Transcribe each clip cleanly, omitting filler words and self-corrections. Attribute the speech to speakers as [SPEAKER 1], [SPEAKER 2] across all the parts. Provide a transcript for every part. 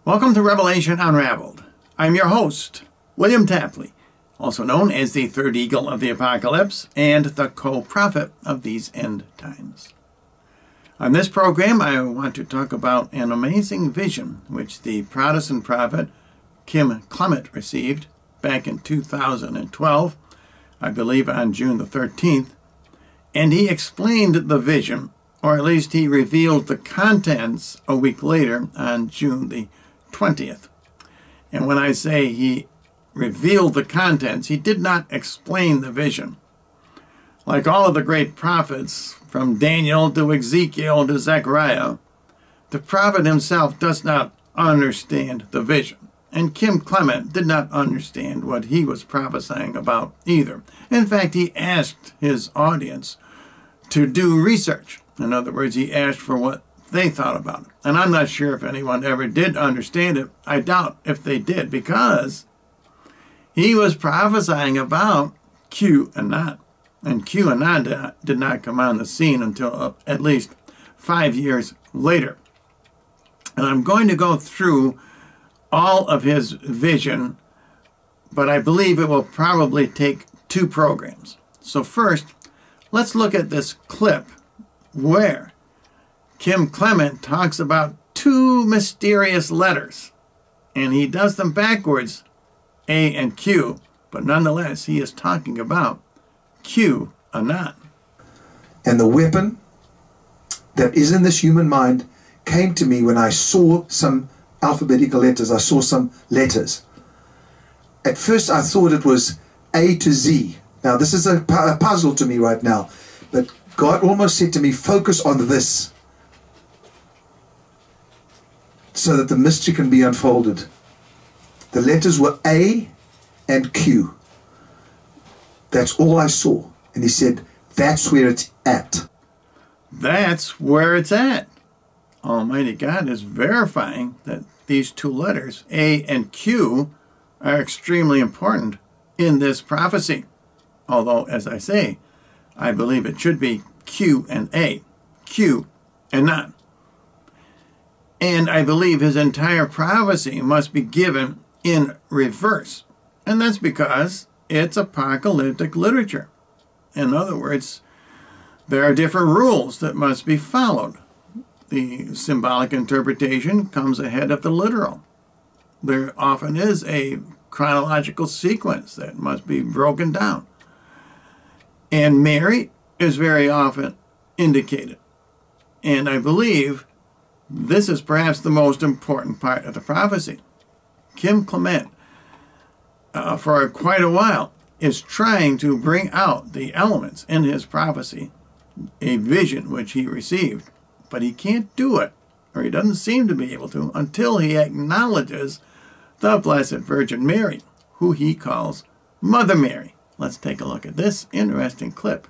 [SPEAKER 1] Welcome to Revelation Unraveled. I'm your host, William Tapley, also known as the third eagle of the apocalypse and the co-prophet of these end times. On this program, I want to talk about an amazing vision which the Protestant prophet Clement received back in 2012, I believe on June the 13th, and he explained the vision, or at least he revealed the contents a week later on June the 20th. And when I say he revealed the contents, he did not explain the vision. Like all of the great prophets, from Daniel to Ezekiel to Zechariah, the prophet himself does not understand the vision. And Clement did not understand what he was prophesying about either. In fact, he asked his audience to do research. In other words, he asked for what they thought about it. And I'm not sure if anyone ever did understand it. I doubt if they did, because he was prophesying about QAnon. And QAnon did not come on the scene until at least 5 years later. And I'm going to go through all of his vision, but I believe it will probably take 2 programs. So first, let's look at this clip where Clement talks about 2 mysterious letters, and he does them backwards, A and Q, but nonetheless he is talking about QAnon.
[SPEAKER 2] And the weapon that is in this human mind came to me when I saw some alphabetical letters. I saw some letters. At first I thought it was A to Z. Now this is a puzzle to me right now, but God almost said to me, focus on this so that the mystery can be unfolded. The letters were A and Q. That's all I saw. And he said, that's where it's at.
[SPEAKER 1] That's where it's at. Almighty God is verifying that these 2 letters, A and Q, are extremely important in this prophecy. Although, as I say, I believe it should be Q and A. Q and not. And I believe his entire prophecy must be given in reverse. And that's because it's apocalyptic literature. In other words, there are different rules that must be followed. The symbolic interpretation comes ahead of the literal. There often is a chronological sequence that must be broken down. And Mary is very often indicated. And I believe this is perhaps the most important part of the prophecy. Clement, for quite a while, is trying to bring out the elements in his prophecy, a vision which he received. But he can't do it, or he doesn't seem to be able to, until he acknowledges the Blessed Virgin Mary, who he calls Mother Mary. Let's take a look at this interesting clip.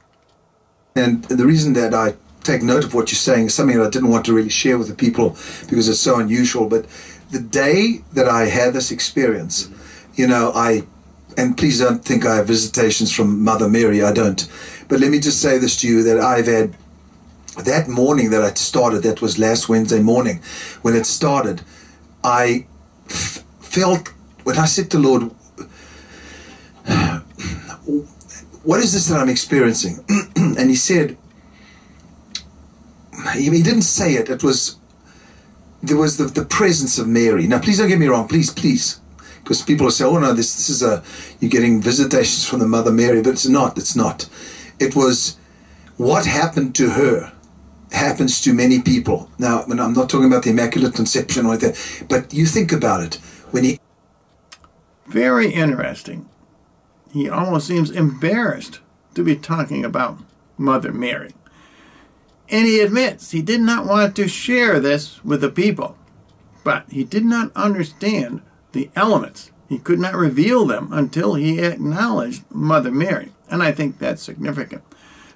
[SPEAKER 2] And the reason that I take note of what you're saying is something that I didn't want to really share with the people because it's so unusual. But the day that I had this experience, you know, and please don't think I have visitations from Mother Mary, I don't. But let me just say this to you, that I've had, that morning that I started, that was last Wednesday morning, when it started, I felt, when I said to the Lord, what is this that I'm experiencing? And he said, he didn't say it, there was the presence of Mary. Now please don't get me wrong, please, because people will say, oh no, this is you're getting visitations from the Mother Mary, but it's not. It was what happened to her happens to many people. Now, when I'm not talking about the Immaculate Conception or like that, but you think about it.
[SPEAKER 1] Very interesting. He almost seems embarrassed to be talking about Mother Mary. And he admits he did not want to share this with the people, but he did not understand the elements. He could not reveal them until he acknowledged Mother Mary. And I think that's significant,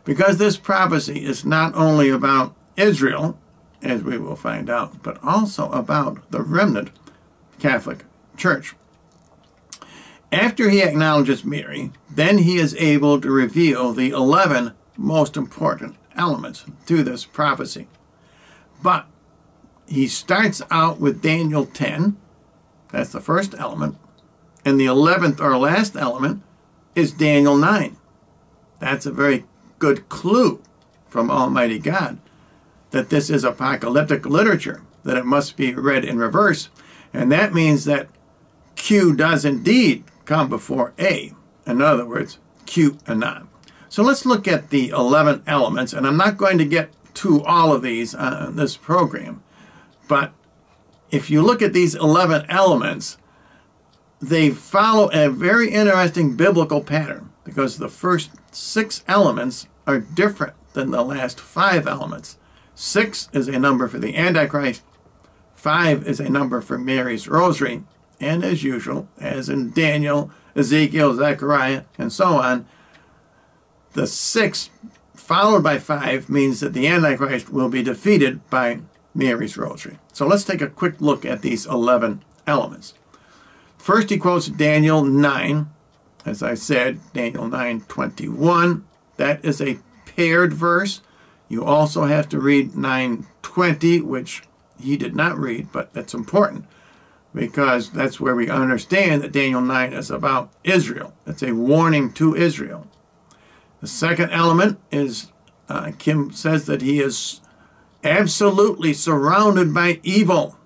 [SPEAKER 1] because this prophecy is not only about Israel, as we will find out, but also about the remnant Catholic Church. After he acknowledges Mary, then he is able to reveal the 11 most important elements to this prophecy. But he starts out with Daniel 10, That's the first element. And the 11th or last element is Daniel 9. That's a very good clue from Almighty God that this is apocalyptic literature, that it must be read in reverse. And that means that Q does indeed come before A. In other words, Q anon. So let's look at the 11 elements, and I'm not going to get to all of these on this program, but if you look at these 11 elements, they follow a very interesting biblical pattern, because the first 6 elements are different than the last 5 elements. 6 is a number for the Antichrist, 5 is a number for Mary's rosary, and as usual, as in Daniel, Ezekiel, Zechariah, and so on, the 6 followed by 5 means that the Antichrist will be defeated by Mary's rosary. So let's take a quick look at these 11 elements. First, he quotes Daniel 9. As I said, Daniel 9:21. That is a paired verse. You also have to read 9:20, which he did not read, but that's important because that's where we understand that Daniel 9 is about Israel. It's a warning to Israel. The second element is, Kim says that he is absolutely surrounded by evil.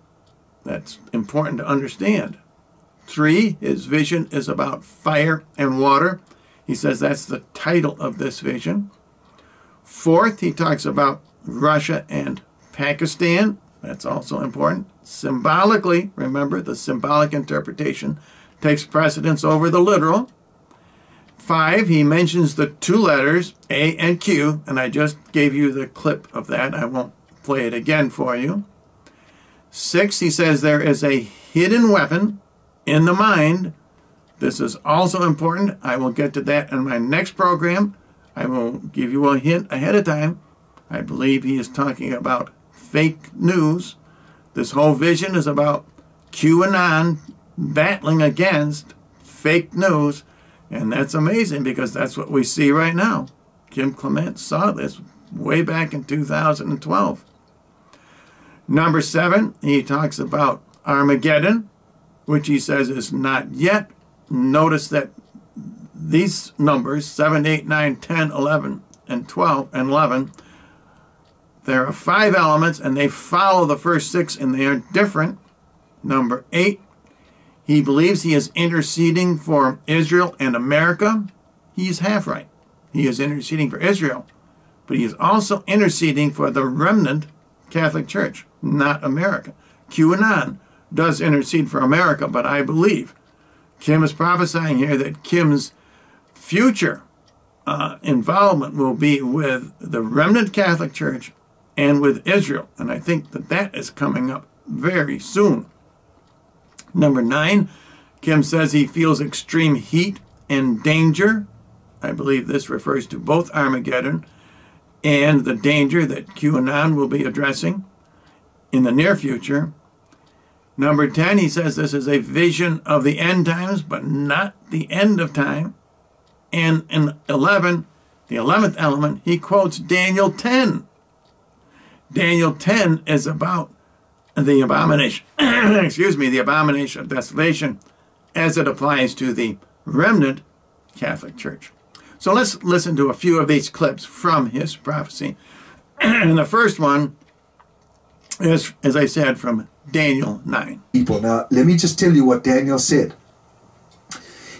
[SPEAKER 1] That's important to understand. 3, his vision is about fire and water. He says that's the title of this vision. 4th, he talks about Russia and Pakistan. That's also important. Symbolically, remember, the symbolic interpretation takes precedence over the literal. 5, he mentions the 2 letters, A and Q, and I just gave you the clip of that. I won't play it again for you. 6, he says there is a hidden weapon in the mind. This is also important. I will get to that in my next program. I will give you a hint ahead of time. I believe he is talking about fake news. This whole vision is about QAnon battling against fake news. And that's amazing because that's what we see right now. Kim Clement saw this way back in 2012. Number 7, he talks about Armageddon, which he says is not yet. Notice that these numbers, 7, 8, 9, 10, 11, and 12, and 11, there are 5 elements, and they follow the first 6, and they are different. Number 8, he believes he is interceding for Israel and America. He's half right. He is interceding for Israel, but he is also interceding for the remnant Catholic Church, not America. QAnon does intercede for America, but I believe Kim is prophesying here that Kim's future involvement will be with the remnant Catholic Church and with Israel, and I think that that is coming up very soon. Number 9, Kim says he feels extreme heat and danger. I believe this refers to both Armageddon and the danger that QAnon will be addressing in the near future. Number 10, he says this is a vision of the end times, but not the end of time. And in 11, the 11th element, he quotes Daniel 10. Daniel 10 is about the abomination, the abomination of desolation as it applies to the remnant Catholic Church. So let's listen to a few of these clips from his prophecy. And the first one is, as I said, from Daniel 9.
[SPEAKER 2] People, now let me just tell you what Daniel said.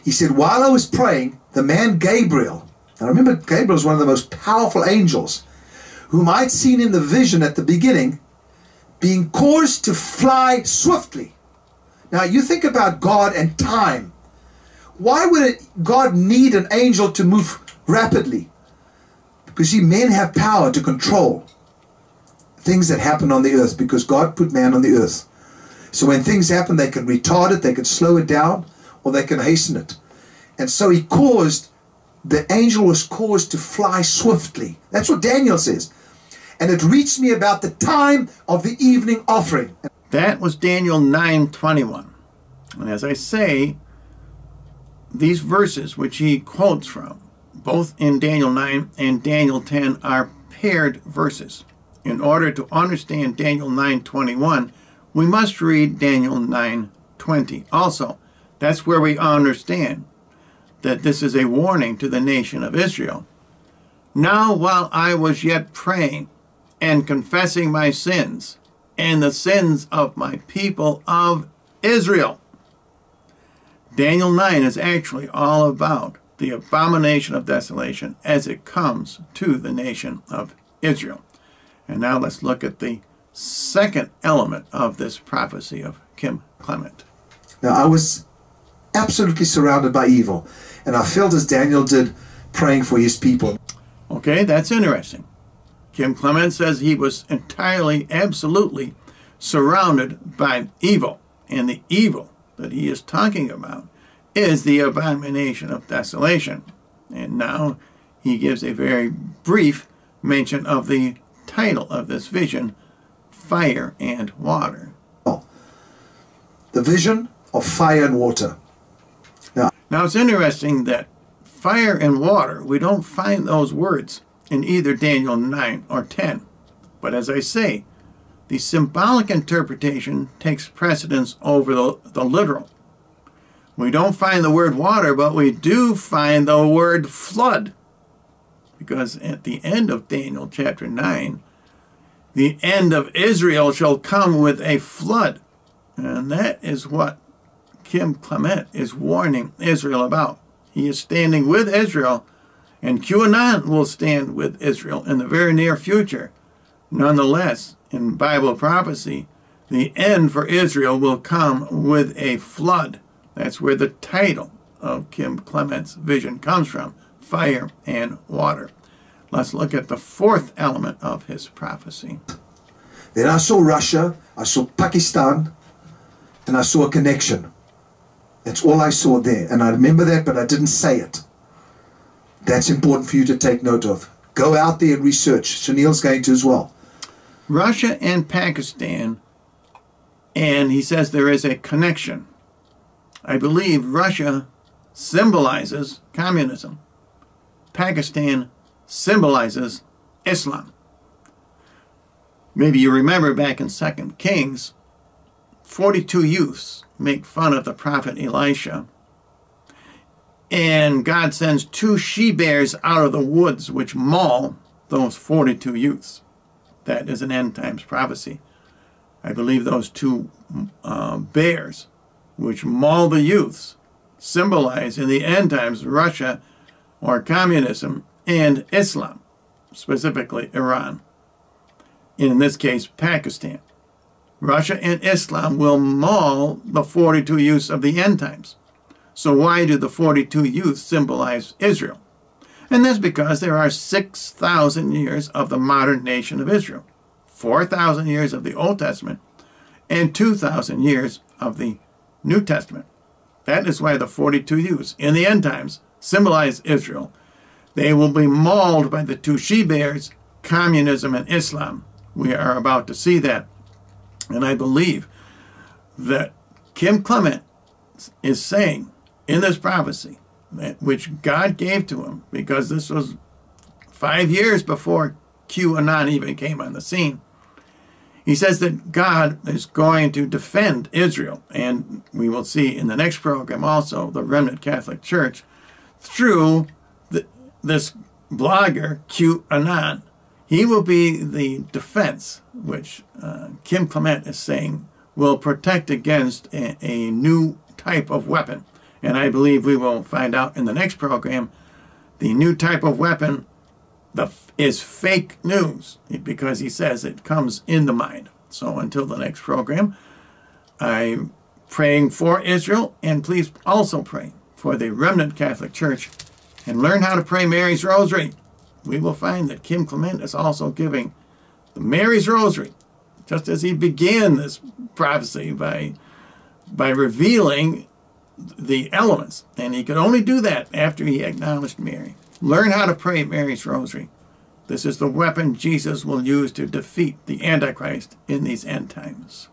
[SPEAKER 2] He said, while I was praying, the man Gabriel, now remember Gabriel is one of the most powerful angels, whom I'd seen in the vision at the beginning, being caused to fly swiftly. Now you think about God and time. Why would God need an angel to move rapidly? Because men have power to control things that happen on the earth, because God put man on the earth. So when things happen, they can retard it, they can slow it down, or they can hasten it. And so the angel was caused to fly swiftly. That's what Daniel says. And it reached me about the time of the evening offering.
[SPEAKER 1] That was Daniel 9:21. And as I say, these verses which he quotes from, both in Daniel 9 and Daniel 10, are paired verses. In order to understand Daniel 9:21, we must read Daniel 9:20. 20. Also, that's where we understand that this is a warning to the nation of Israel. Now, while I was yet praying and confessing my sins and the sins of my people of Israel. Daniel 9 is actually all about the abomination of desolation as it comes to the nation of Israel. And now let's look at the second element of this prophecy of Kim Clement.
[SPEAKER 2] Now, I was absolutely surrounded by evil, and I felt as Daniel did, praying for his people.
[SPEAKER 1] Okay, that's interesting. Kim Clement says he was entirely, absolutely surrounded by evil. And the evil that he is talking about is the abomination of desolation. And now he gives a very brief mention of the title of this vision, Fire and Water.
[SPEAKER 2] The vision of fire and water.
[SPEAKER 1] Now it's interesting that fire and water, we don't find those words in either Daniel 9 or 10. But as I say, the symbolic interpretation takes precedence over the literal. We don't find the word water, but we do find the word flood. Because at the end of Daniel chapter 9, the end of Israel shall come with a flood. And that is what Kim Clement is warning Israel about. He is standing with Israel, and QAnon will stand with Israel in the very near future. Nonetheless, in Bible prophecy, the end for Israel will come with a flood. That's where the title of Kim Clement's vision comes from, fire and water. Let's look at the fourth element of his prophecy.
[SPEAKER 2] Then I saw Russia, I saw Pakistan, and I saw a connection. That's all I saw there. And I remember that, but I didn't say it. That's important for you to take note of. Go out there and research. Sunil's going to as well.
[SPEAKER 1] Russia and Pakistan, and he says there is a connection. I believe Russia symbolizes communism. Pakistan symbolizes Islam. Maybe you remember back in 2 Kings, 42 youths make fun of the prophet Elisha. And God sends 2 she-bears out of the woods which maul those 42 youths. That is an end times prophecy. I believe those 2 bears which maul the youths symbolize in the end times Russia or communism and Islam, specifically Iran. In this case, Pakistan. Russia and Islam will maul the 42 youths of the end times. So why do the 42 youths symbolize Israel? And that's because there are 6,000 years of the modern nation of Israel, 4,000 years of the Old Testament, and 2,000 years of the New Testament. That is why the 42 youths in the end times symbolize Israel. They will be mauled by the 2 she-bears, communism and Islam. We are about to see that. And I believe that Kim Clement is saying in this prophecy, which God gave to him, because this was 5 years before QAnon even came on the scene, he says that God is going to defend Israel. And we will see in the next program also the remnant Catholic Church through this blogger, QAnon. He will be the defense, which Kim Clement is saying will protect against a new type of weapon. And I believe we will find out in the next program the new type of weapon is fake news, because he says it comes in the mind. So until the next program, I'm praying for Israel, and please also pray for the remnant Catholic Church and learn how to pray Mary's Rosary. We will find that Kim Clement is also giving the Mary's Rosary, just as he began this prophecy by revealing the elements. And he could only do that after he acknowledged Mary. Learn how to pray Mary's Rosary. This is the weapon Jesus will use to defeat the Antichrist in these end times.